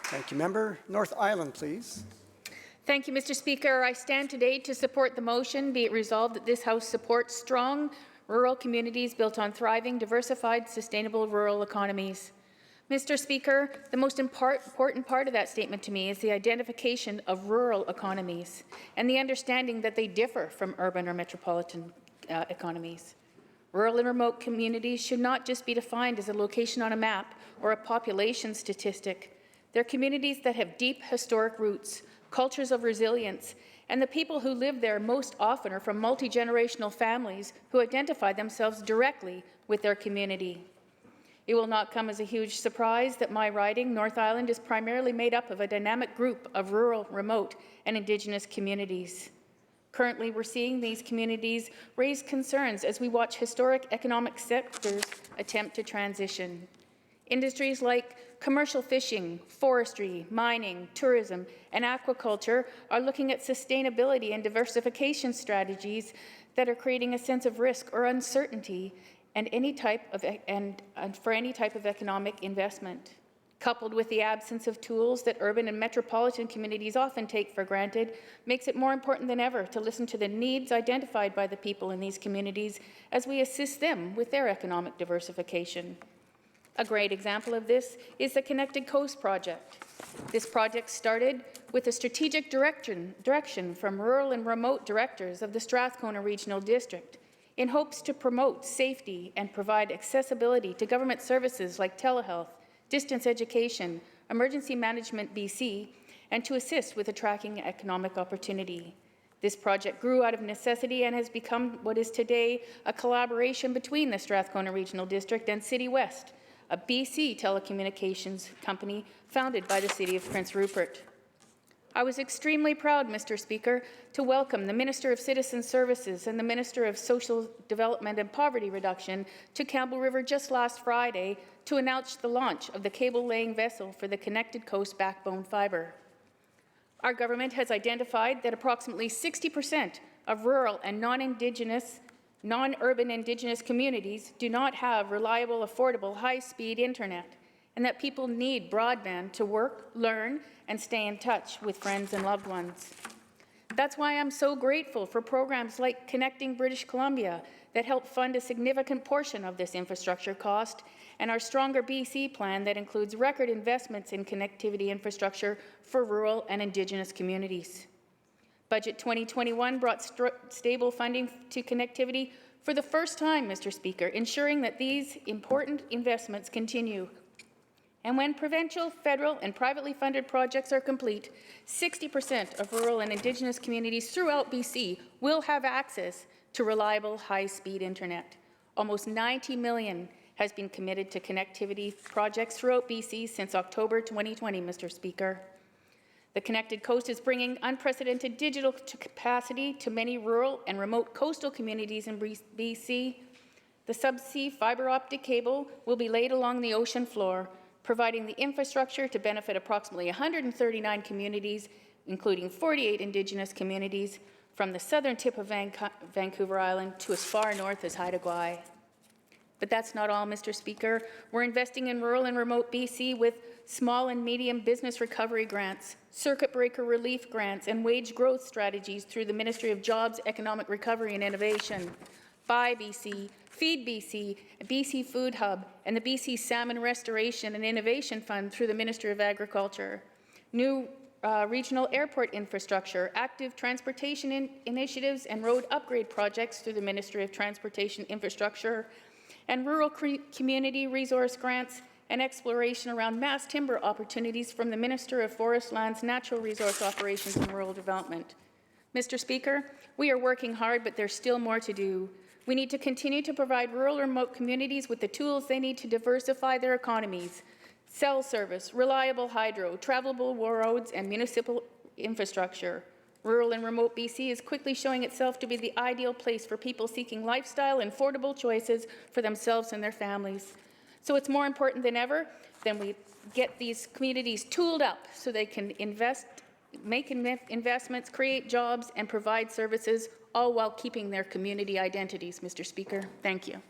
Thank you, Member. North Island, please. Thank you, Mr. Speaker. I stand today to support the motion. Be it resolved that this House supports strong rural communities built on thriving, diversified, sustainable rural economies. Mr. Speaker, the most important part of that statement to me is the identification of rural economies and the understanding that they differ from urban or metropolitan economies. Rural and remote communities should not just be defined as a location on a map or a population statistic. They're communities that have deep historic roots, cultures of resilience, and the people who live there most often are from multi-generational families who identify themselves directly with their community. It will not come as a huge surprise that my riding, North Island, is primarily made up of a dynamic group of rural, remote, and Indigenous communities. Currently, we're seeing these communities raise concerns as we watch historic economic sectors attempt to transition. Industries like commercial fishing, forestry, mining, tourism, and aquaculture are looking at sustainability and diversification strategies that are creating a sense of risk or uncertainty and for any type of economic investment. Coupled with the absence of tools that urban and metropolitan communities often take for granted, makes it more important than ever to listen to the needs identified by the people in these communities as we assist them with their economic diversification. A great example of this is the Connected Coast project. This project started with a strategic direction from rural and remote directors of the Strathcona Regional District in hopes to promote safety and provide accessibility to government services like telehealth, distance education, emergency management BC, and to assist with attracting economic opportunity. This project grew out of necessity and has become what is today a collaboration between the Strathcona Regional District and City West, a BC telecommunications company founded by the City of Prince Rupert. I was extremely proud, Mr. Speaker, to welcome the Minister of Citizen Services and the Minister of Social Development and Poverty Reduction to Campbell River just last Friday to announce the launch of the cable-laying vessel for the Connected Coast backbone fibre. Our government has identified that approximately 60% of rural and non-urban Indigenous communities do not have reliable, affordable, high-speed internet, and that people need broadband to work, learn, and stay in touch with friends and loved ones. That's why I'm so grateful for programs like Connecting British Columbia that help fund a significant portion of this infrastructure cost, and our Stronger BC plan that includes record investments in connectivity infrastructure for rural and Indigenous communities. Budget 2021 brought stable funding to connectivity for the first time, Mr. Speaker, ensuring that these important investments continue. And when provincial, federal, and privately funded projects are complete, 60% of rural and Indigenous communities throughout BC will have access to reliable, high-speed internet. Almost $90 million has been committed to connectivity projects throughout BC since October 2020, Mr. Speaker. The Connected Coast is bringing unprecedented digital capacity to many rural and remote coastal communities in BC. The subsea fibre optic cable will be laid along the ocean floor, providing the infrastructure to benefit approximately 139 communities, including 48 Indigenous communities, from the southern tip of Vancouver Island to as far north as Haida Gwaii. But that's not all, Mr. Speaker. We're investing in rural and remote BC with small and medium business recovery grants, circuit breaker relief grants, and wage growth strategies through the Ministry of Jobs, Economic Recovery and Innovation. Buy BC, Feed BC, BC Food Hub, and the BC Salmon Restoration and Innovation Fund through the Ministry of Agriculture. New regional airport infrastructure, active transportation initiatives, and road upgrade projects through the Ministry of Transportation Infrastructure, and rural community resource grants and exploration around mass timber opportunities from the Minister of Forest Lands, Natural Resource Operations and Rural Development. Mr. Speaker, we are working hard, but there's still more to do. We need to continue to provide rural and remote communities with the tools they need to diversify their economies: cell service, reliable hydro, travelable roads, and municipal infrastructure. Rural and remote BC is quickly showing itself to be the ideal place for people seeking lifestyle and affordable choices for themselves and their families. So it's more important than ever that we get these communities tooled up so they can make investments, create jobs, and provide services, all while keeping their community identities, Mr. Speaker. Thank you.